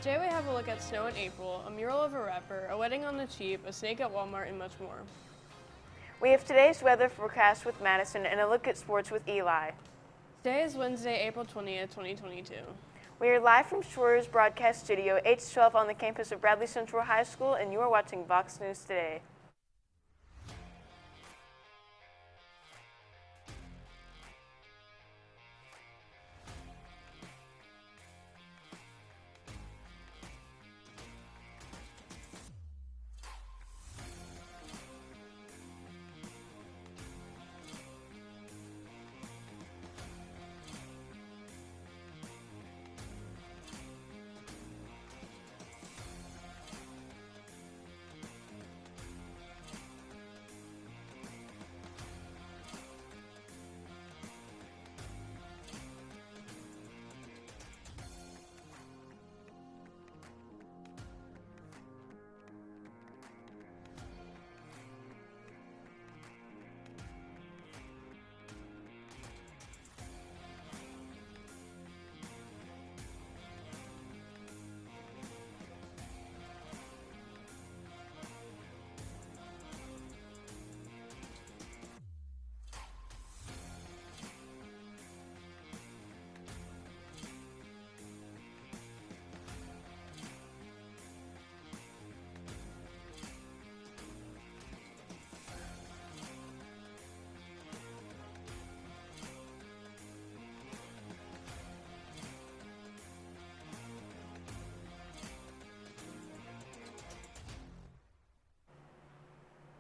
Today we have a look at snow in April, a mural of a rapper, a wedding on the cheap, a snake at Walmart, and much more. We have today's weather forecast with Madison and a look at sports with Eli. Today is Wednesday, April 20th, 2022. We are live from Shroyer's broadcast studio H12 on the campus of Bradley Central High School, and you are watching Vox News Today.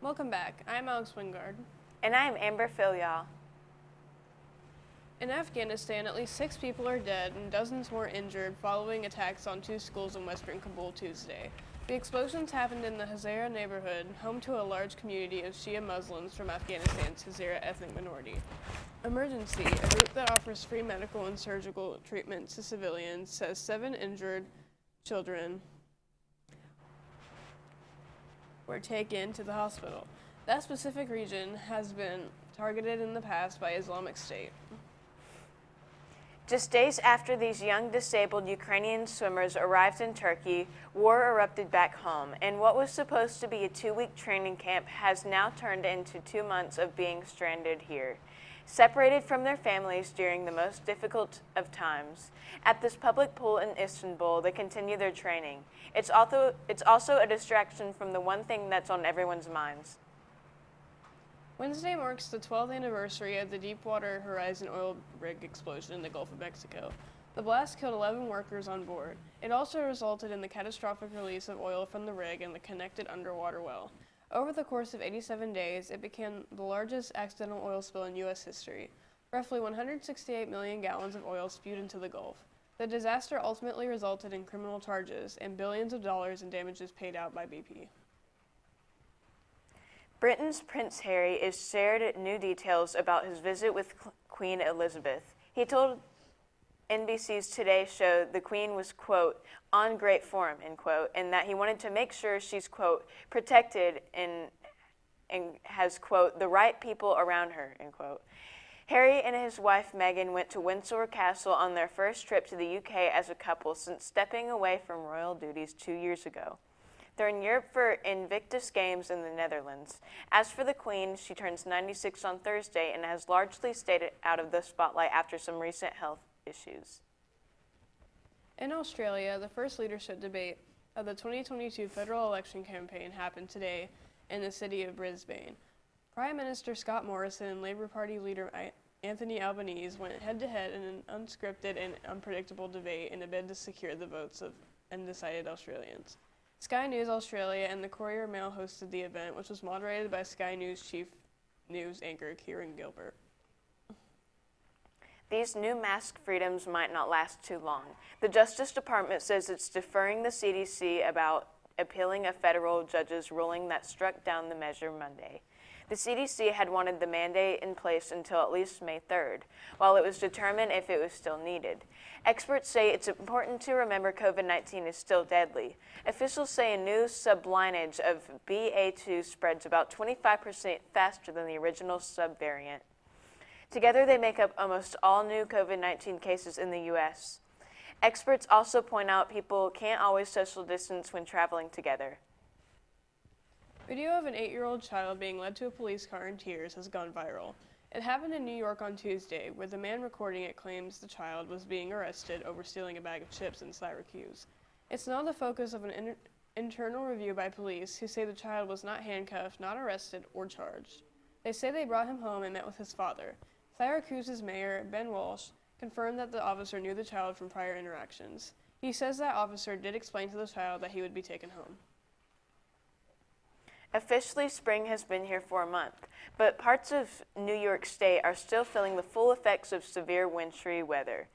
Welcome back. I'm Alex Wingard. And I am Amber Filial. In Afghanistan, at least 6 people are dead and dozens more injured following attacks on 2 schools in western Kabul Tuesday. The explosions happened in the Hazara neighborhood, home to a large community of Shia Muslims from Afghanistan's Hazara ethnic minority. Emergency, a group that offers free medical and surgical treatment to civilians, says 7 injured children were taken to the hospital. That specific region has been targeted in the past by Islamic State. Just days after these young disabled Ukrainian swimmers arrived in Turkey, war erupted back home, and what was supposed to be a 2-week training camp has now turned into 2 months of being stranded here, separated from their families during the most difficult of times. At this public pool in Istanbul, they continue their training. It's also a distraction from the one thing that's on everyone's minds. Wednesday marks the 12th anniversary of the Deepwater Horizon oil rig explosion in the Gulf of Mexico. The blast killed 11 workers on board. It also resulted in the catastrophic release of oil from the rig and the connected underwater well. Over the course of 87 days, it became the largest accidental oil spill in U.S. history. Roughly 168 million gallons of oil spewed into the Gulf. The disaster ultimately resulted in criminal charges and billions of dollars in damages paid out by BP. Britain's Prince Harry is shared new details about his visit with Queen Elizabeth. He told NBC's Today show the Queen was, quote, on great form, end quote, and that he wanted to make sure she's, quote, protected and has, quote, the right people around her, end quote. Harry and his wife Meghan went to Windsor Castle on their first trip to the UK as a couple since stepping away from royal duties 2 years ago. They're in Europe for Invictus Games in the Netherlands. As for the Queen, she turns 96 on Thursday and has largely stayed out of the spotlight after some recent health issues. In Australia, the first leadership debate of the 2022 federal election campaign happened today in the city of Brisbane. Prime Minister Scott Morrison and Labour Party leader Anthony Albanese went head-to-head in an unscripted and unpredictable debate in a bid to secure the votes of undecided Australians. Sky News Australia and the Courier Mail hosted the event, which was moderated by Sky News chief news anchor Kieran Gilbert. These new mask freedoms might not last too long. The Justice Department says it's deferring the CDC about appealing a federal judge's ruling that struck down the measure Monday. The CDC had wanted the mandate in place until at least May 3rd, while it was determined if it was still needed. Experts say it's important to remember COVID-19 is still deadly. Officials say a new sublineage of BA2 spreads about 25% faster than the original subvariant. Together, they make up almost all new COVID-19 cases in the U.S. Experts also point out people can't always social distance when traveling together. Video of an 8-year-old child being led to a police car in tears has gone viral. It happened in New York on Tuesday, where the man recording it claims the child was being arrested over stealing a bag of chips in Syracuse. It's now the focus of an internal review by police, who say the child was not handcuffed, not arrested, or charged. They say they brought him home and met with his father. Syracuse's mayor, Ben Walsh, confirmed that the officer knew the child from prior interactions. He says that officer did explain to the child that he would be taken home. Officially, spring has been here for a month, but parts of New York State are still feeling the full effects of severe wintry weather.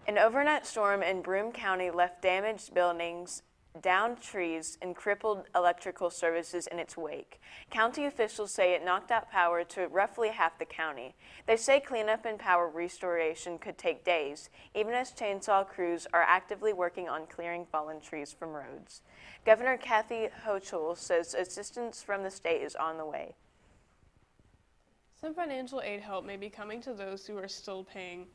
An overnight storm in Broome County left damaged buildings, downed trees, and crippled electrical services in its wake. County officials say it knocked out power to roughly half the county. They say cleanup and power restoration could take days, even as chainsaw crews are actively working on clearing fallen trees from roads. Governor Kathy Hochul says assistance from the state is on the way. Some financial aid help may be coming to those who are still paying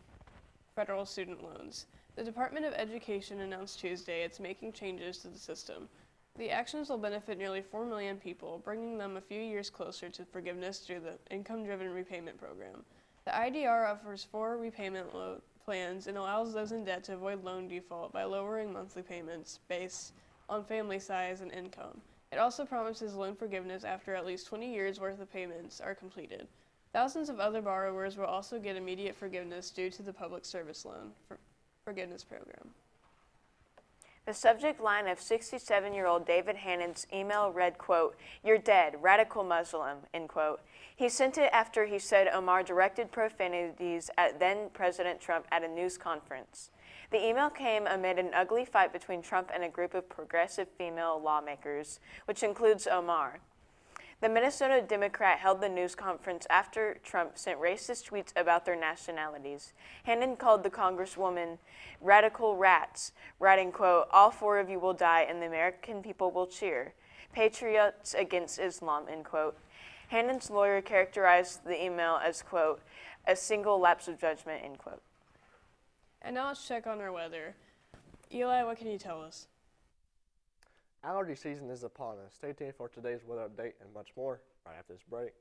federal student loans. The Department of Education announced Tuesday it's making changes to the system. The actions will benefit nearly 4 million people, bringing them a few years closer to forgiveness through the Income-Driven Repayment Program. The IDR offers 4 repayment plans and allows those in debt to avoid loan default by lowering monthly payments based on family size and income. It also promises loan forgiveness after at least 20 years' worth of payments are completed. Thousands of other borrowers will also get immediate forgiveness due to the Public Service Loan Forgiveness Program. The subject line of 67-year-old David Hannon's email read, quote, "You're dead, radical Muslim," end quote. He sent it after he said Omar directed profanities at then-President Trump at a news conference. The email came amid an ugly fight between Trump and a group of progressive female lawmakers, which includes Omar. The Minnesota Democrat held the news conference after Trump sent racist tweets about their nationalities. Hannon called the Congresswoman radical rats, writing, quote, "All 4 of you will die and the American people will cheer. Patriots against Islam," end quote. Hannon's lawyer characterized the email as, quote, "a single lapse of judgment," end quote. And now let's check on our weather. Eli, what can you tell us? Allergy season is upon us. Stay tuned for today's weather update and much more right after this break.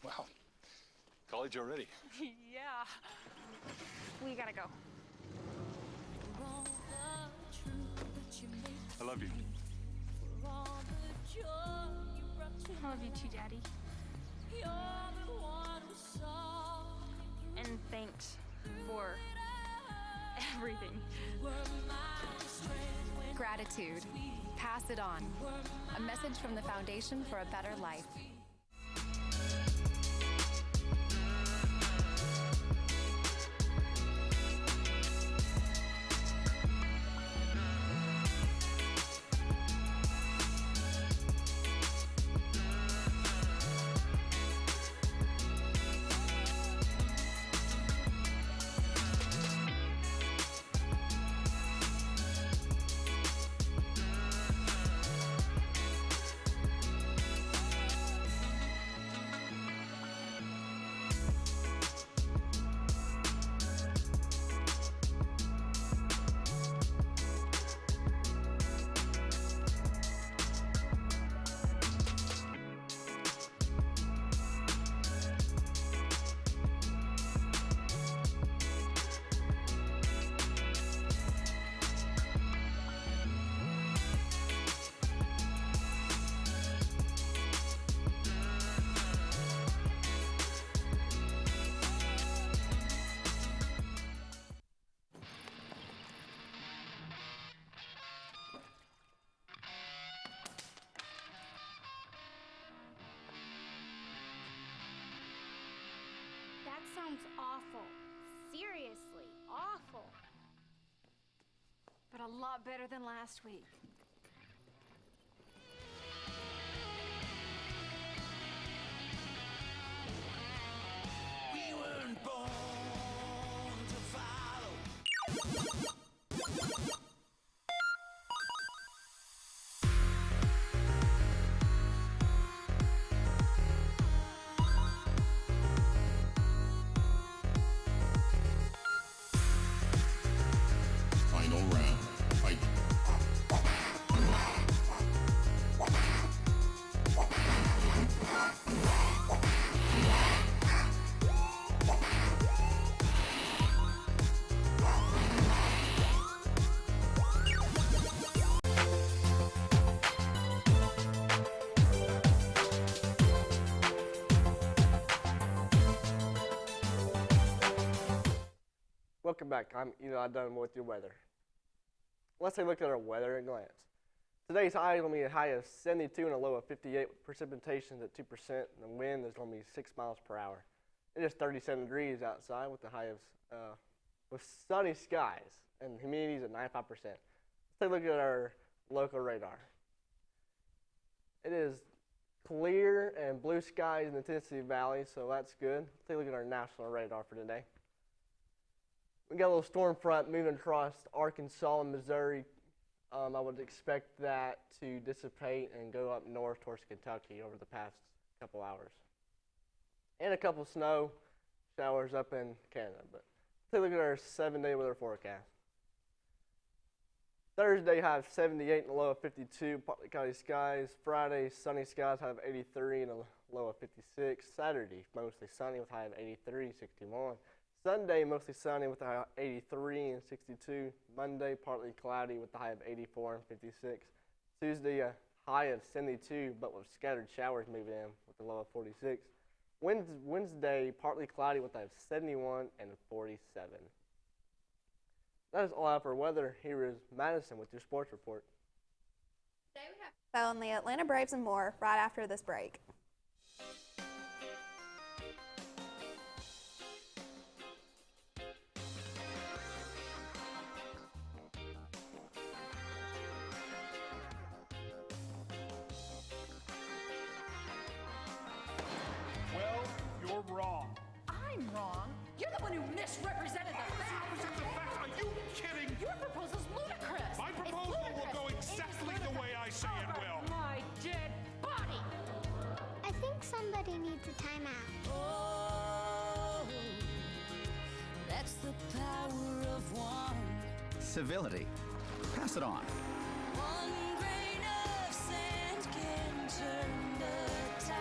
Wow, college already. Yeah. We gotta go. I love you. I love you too, Daddy. And thanks for everything. Gratitude. Pass it on. A message from the Foundation for a Better Life. sounds awful. Seriously, awful. But a lot better than last week. We weren't born to follow. Final round. Fight. Welcome back. I'm done with your weather. Let's take a look at our weather at a glance. Today's high is going to be a high of 72 and a low of 58 with precipitation at 2% and the wind is going to be 6 miles per hour. It is 37 degrees outside with the high of with sunny skies and humidity is at 95%. Let's take a look at our local radar. It is clear and blue skies in the Tennessee Valley, so that's good. Let's take a look at our national radar for today. We got a little storm front moving across Arkansas and Missouri. I would expect that to dissipate and go up north towards Kentucky over the past couple hours. And a couple snow showers up in Canada. But take a look at our 7-day weather forecast. Thursday, high of 78 and a low of 52, partly cloudy skies. Friday, sunny skies, high of 83 and a low of 56. Saturday, mostly sunny with high of 83, 61. Sunday, mostly sunny with a high of 83 and 62. Monday, partly cloudy with a high of 84 and 56. Tuesday, a high of 72, but with scattered showers moving in with a low of 46. Wednesday, partly cloudy with a high of 71 and 47. That is all I have for weather. Here is Madison with your sports report. Today we have on the Atlanta Braves and more right after this break. Well, you're wrong. I'm wrong. You're the one who misrepresented the facts. Misrepresent the facts? Are you kidding? Your proposal's ludicrous. My proposal will go exactly the way I say it will. My dead body. I think somebody needs a timeout. Oh, that's the power of one. Civility. Pass it on. One grain of sand can turn the tide.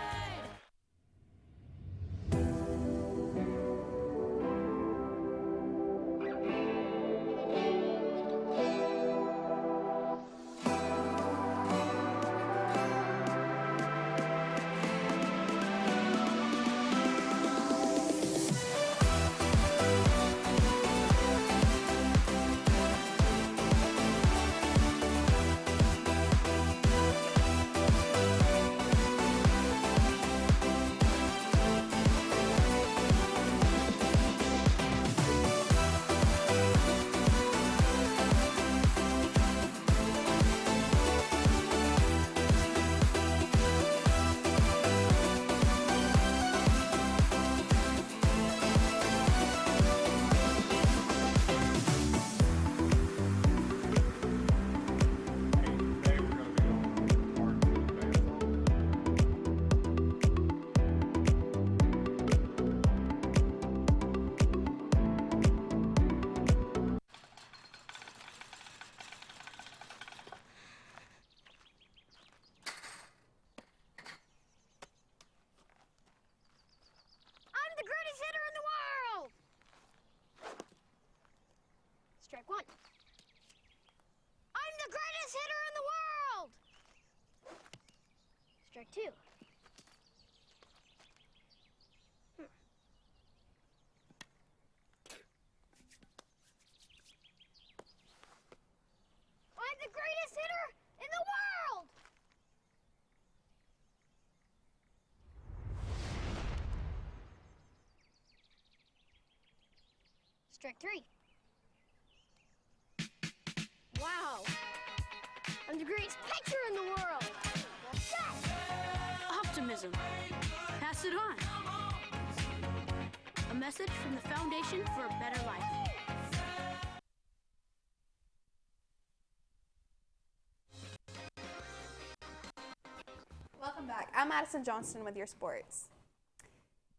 I'm the greatest hitter in the world! Strike one. I'm the greatest hitter in the world! Strike two. I'm the greatest hitter in the world! Strike 3. Wow. I'm the greatest pitcher in the world. Yes! Optimism. Pass it on. A message from the Foundation for a Better Life. Welcome back. I'm Madison Johnston with your sports.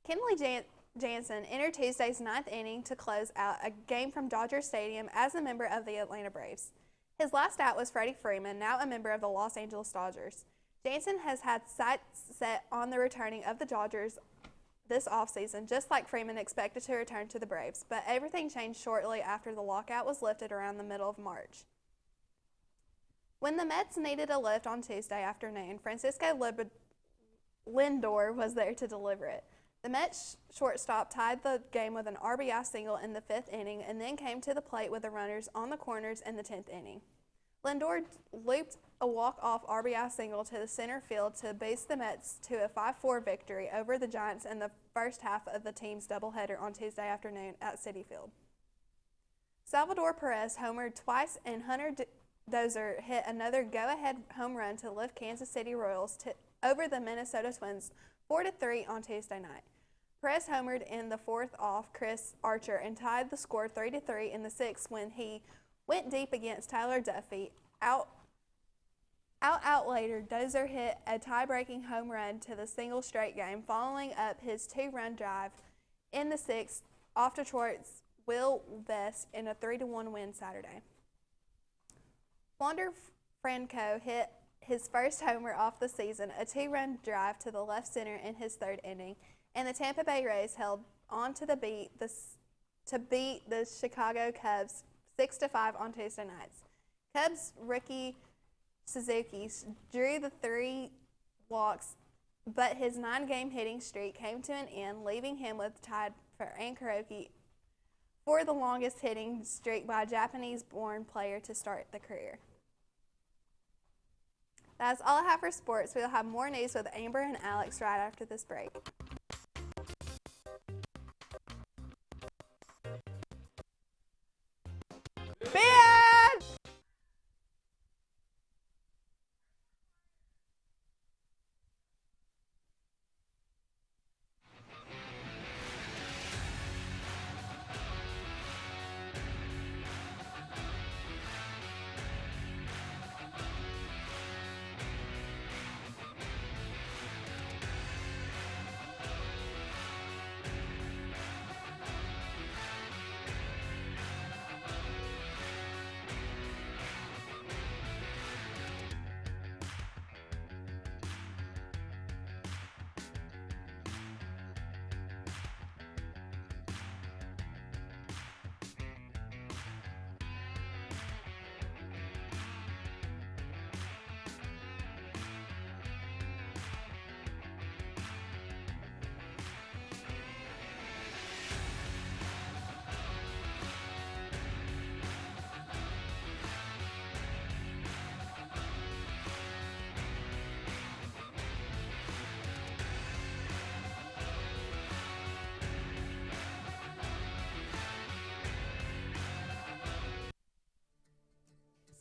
Kenley Jansen entered Tuesday's ninth inning to close out a game from Dodger Stadium as a member of the Atlanta Braves. His last out was Freddie Freeman, now a member of the Los Angeles Dodgers. Jansen has had sights set on the returning of the Dodgers this offseason, just like Freeman expected to return to the Braves, but everything changed shortly after the lockout was lifted around the middle of March. When the Mets needed a lift on Tuesday afternoon, Francisco Lindor was there to deliver it. The Mets shortstop tied the game with an RBI single in the 5th inning and then came to the plate with the runners on the corners in the 10th inning. Lindor looped a walk-off RBI single to the center field to boost the Mets to a 5-4 victory over the Giants in the first half of the team's doubleheader on Tuesday afternoon at Citi Field. Salvador Perez homered twice and Hunter Dozier hit another go-ahead home run to lift Kansas City Royals over the Minnesota Twins 4-3 on Tuesday night. Perez homered in the 4th off Chris Archer and tied the score 3-3 in the 6th when he went deep against Tyler Duffy. Out later, Dozier hit a tie-breaking home run to the single straight game, following up his 2-run drive in the 6th off Detroit's Will Vest in a 3-1 win Saturday. Wander Franco hit his first homer off the season, a 2-run drive to the left center in his 3rd inning, and the Tampa Bay Rays held on to beat the Chicago Cubs 6-5 on Tuesday nights. Cubs rookie Suzuki drew the 3 walks, but his 9-game hitting streak came to an end, leaving him with tied for Karaoke for the longest hitting streak by a Japanese-born player to start the career. That's all I have for sports. We'll have more news with Amber and Alex right after this break. Bad!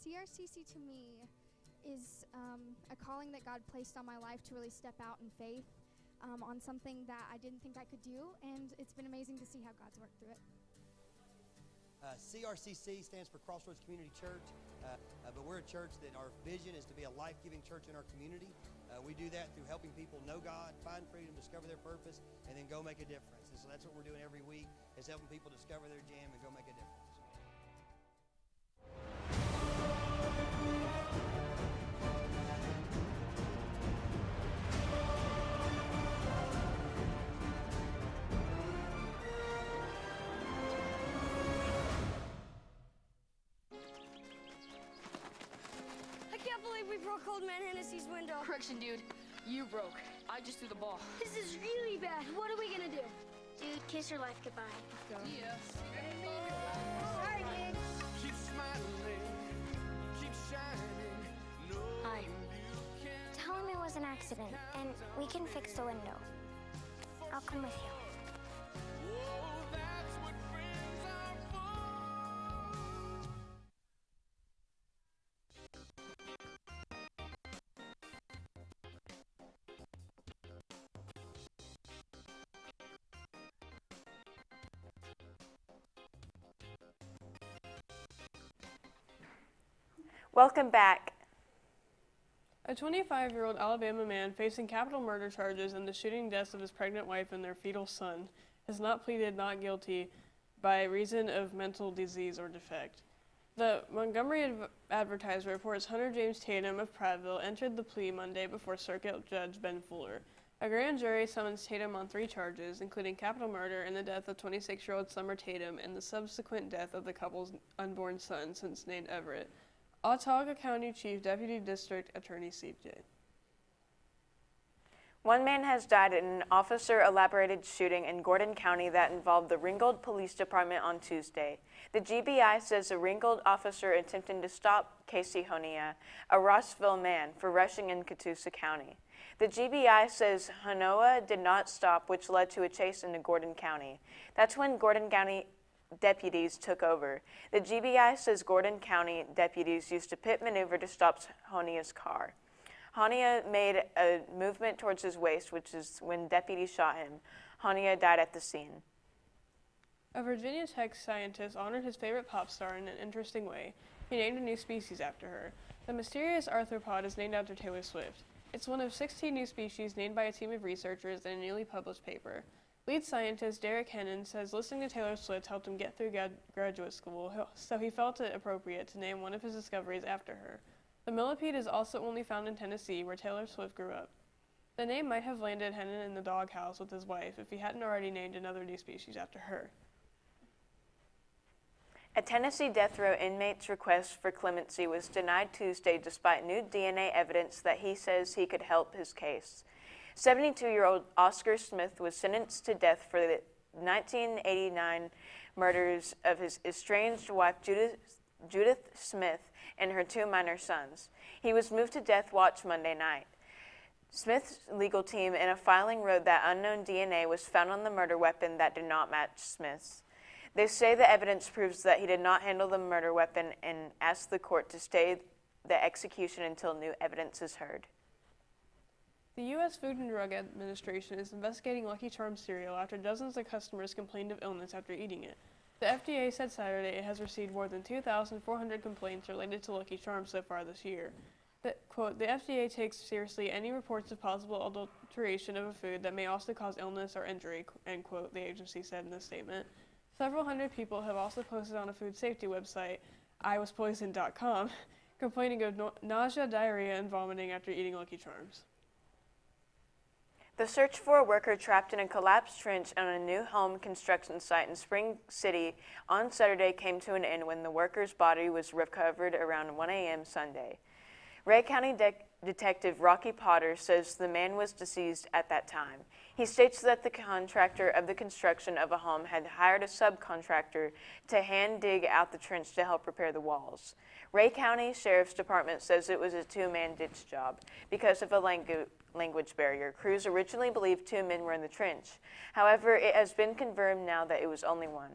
CRCC to me is a calling that God placed on my life to really step out in faith on something that I didn't think I could do, and it's been amazing to see how God's worked through it. CRCC stands for Crossroads Community Church, but we're a church that our vision is to be a life-giving church in our community. We do that through helping people know God, find freedom, discover their purpose, and then go make a difference. And so that's what we're doing every week, is helping people discover their jam and go make a difference. We broke Old Man Hennessy's window. Correction, dude. You broke. I just threw the ball. This is really bad. What are we gonna do? Dude, kiss your life goodbye. Yes. Sorry, dude. Keep smiling, keep shining. No, Hi. Tell him it was an accident, and we can fix the window. I'll come with you. oh, that's what friends are Welcome back. A 25-year-old Alabama man facing capital murder charges and the shooting deaths of his pregnant wife and their fetal son has not pleaded not guilty by reason of mental disease or defect. The Montgomery Advertiser reports Hunter James Tatum of Prattville entered the plea Monday before Circuit Judge Ben Fuller. A grand jury summons Tatum on 3 charges, including capital murder and the death of 26-year-old Summer Tatum and the subsequent death of the couple's unborn son, since named Everett. Autauga County Chief Deputy District Attorney C.J. One man has died in an officer-elaborated shooting in Gordon County that involved the Ringgold Police Department on Tuesday. The GBI says a Ringgold officer attempted to stop Casey Honia, a Rossville man, for rushing in Catoosa County. The GBI says Honoa did not stop, which led to a chase into Gordon County. That's when Gordon County deputies took over. The GBI says Gordon County deputies used a pit maneuver to stop Honia's car. Honia made a movement towards his waist, which is when deputies shot him. Honia died at the scene. A Virginia Tech scientist honored his favorite pop star in an interesting way. He named a new species after her. The mysterious arthropod is named after Taylor Swift. It's one of 16 new species named by a team of researchers in a newly published paper. Lead scientist Derek Hennon says listening to Taylor Swift helped him get through graduate school, so he felt it appropriate to name one of his discoveries after her. The millipede is also only found in Tennessee, where Taylor Swift grew up. The name might have landed Hennon in the doghouse with his wife if he hadn't already named another new species after her. A Tennessee death row inmate's request for clemency was denied Tuesday despite new DNA evidence that he says he could help his case. 72-year-old Oscar Smith was sentenced to death for the 1989 murders of his estranged wife Judith Smith and her 2 minor sons. He was moved to death watch Monday night. Smith's legal team in a filing wrote that unknown DNA was found on the murder weapon that did not match Smith's. They say the evidence proves that he did not handle the murder weapon and asked the court to stay the execution until new evidence is heard. The U.S. Food and Drug Administration is investigating Lucky Charms cereal after dozens of customers complained of illness after eating it. The FDA said Saturday it has received more than 2,400 complaints related to Lucky Charms so far this year. Quote, the FDA takes seriously any reports of possible adulteration of a food that may also cause illness or injury, end quote, the agency said in a statement. Several hundred people have also posted on a food safety website, iwaspoisoned.com, complaining of nausea, diarrhea, and vomiting after eating Lucky Charms. The search for a worker trapped in a collapsed trench on a new home construction site in Spring City on Saturday came to an end when the worker's body was recovered around 1 a.m. Sunday. Ray County Detective Rocky Potter says the man was deceased at that time. He states that the contractor of the construction of a home had hired a subcontractor to hand dig out the trench to help repair the walls. Ray County Sheriff's Department says it was a 2-man ditch job. Because of a language barrier, crews originally believed 2 men were in the trench. However, it has been confirmed now that it was only 1.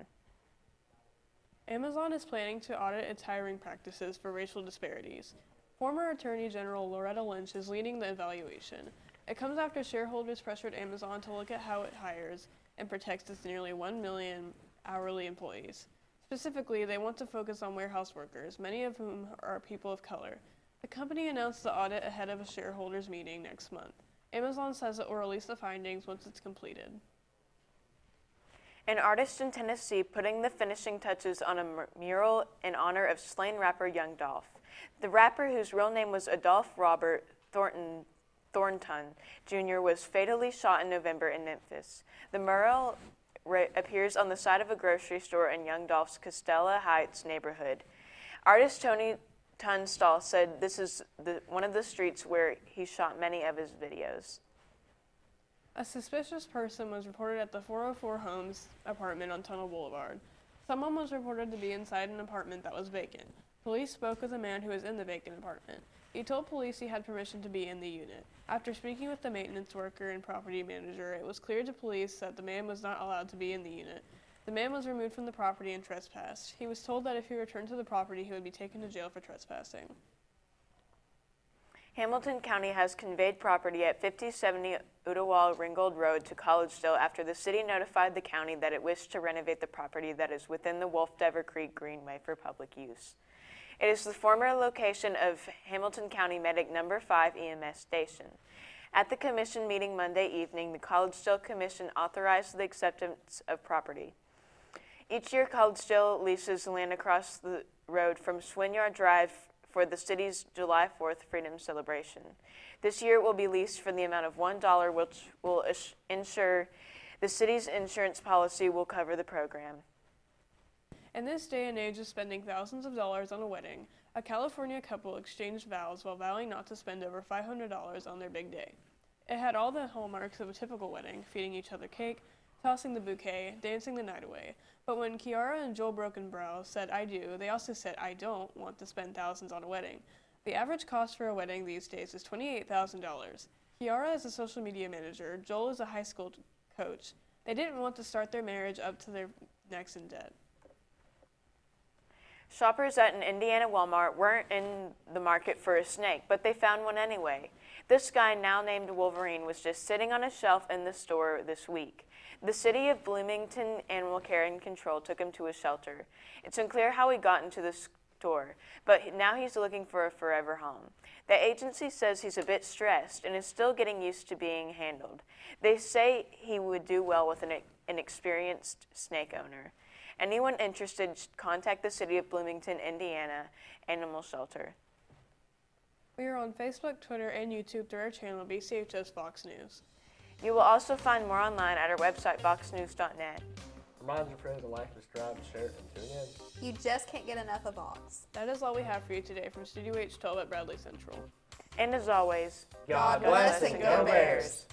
Amazon is planning to audit its hiring practices for racial disparities. Former Attorney General Loretta Lynch is leading the evaluation. It comes after shareholders pressured Amazon to look at how it hires and protects its nearly 1 million hourly employees. Specifically, they want to focus on warehouse workers, many of whom are people of color. The company announced the audit ahead of a shareholders meeting next month. Amazon says it will release the findings once it's completed. An artist in Tennessee putting the finishing touches on a mural in honor of slain rapper Young Dolph. The rapper, whose real name was Adolph Robert Thornton Jr., was fatally shot in November in Memphis. The mural appears on the side of a grocery store in Young Dolph's Costella Heights neighborhood. Artist Tony Tunstall said this is one of the streets where he shot many of his videos. A suspicious person was reported at the 404 Homes apartment on Tunnel Boulevard. Someone was reported to be inside an apartment that was vacant. Police spoke with a man who was in the vacant apartment. He told police he had permission to be in the unit. After speaking with the maintenance worker and property manager, it was clear to police that the man was not allowed to be in the unit. The man was removed from the property and trespassed. He was told that if he returned to the property, he would be taken to jail for trespassing. Hamilton County has conveyed property at 5070 Ottawa Ringgold Road to Collegedale after the city notified the county that it wished to renovate the property that is within the Wolf Dever Creek Greenway for public use. It is the former location of Hamilton County Medic Number 5 EMS station. At the commission meeting Monday evening, the Collegedale Commission authorized the acceptance of property. Each year, Collegedale leases land across the road from Swinyard Drive for the city's July 4th Freedom Celebration. This year it will be leased for the amount of $1, which will ensure the city's insurance policy will cover the program. In this day and age of spending thousands of dollars on a wedding, a California couple exchanged vows while vowing not to spend over $500 on their big day. It had all the hallmarks of a typical wedding, feeding each other cake, tossing the bouquet, dancing the night away. But when Kiara and Joel Brokenbrow said I do, they also said I don't want to spend thousands on a wedding. The average cost for a wedding these days is $28,000. Kiara is a social media manager, Joel is a high school coach. They didn't want to start their marriage up to their necks in debt. Shoppers at an Indiana Walmart weren't in the market for a snake, but they found one anyway. This guy, now named Wolverine, was just sitting on a shelf in the store this week. The City of Bloomington Animal Care and Control took him to a shelter. It's unclear how he got into the store, but now he's looking for a forever home. The agency says he's a bit stressed and is still getting used to being handled. They say he would do well with an experienced snake owner. Anyone interested should contact the City of Bloomington, Indiana Animal Shelter. We are on Facebook, Twitter, and YouTube through our channel BCHS VOX News. You will also find more online at our website, voxnews.net. Remind your friends to like, subscribe, share, and tune in. You just can't get enough of Vox. That is all we have for you today from Studio H12 at Bradley Central. And as always, God bless and go Bears!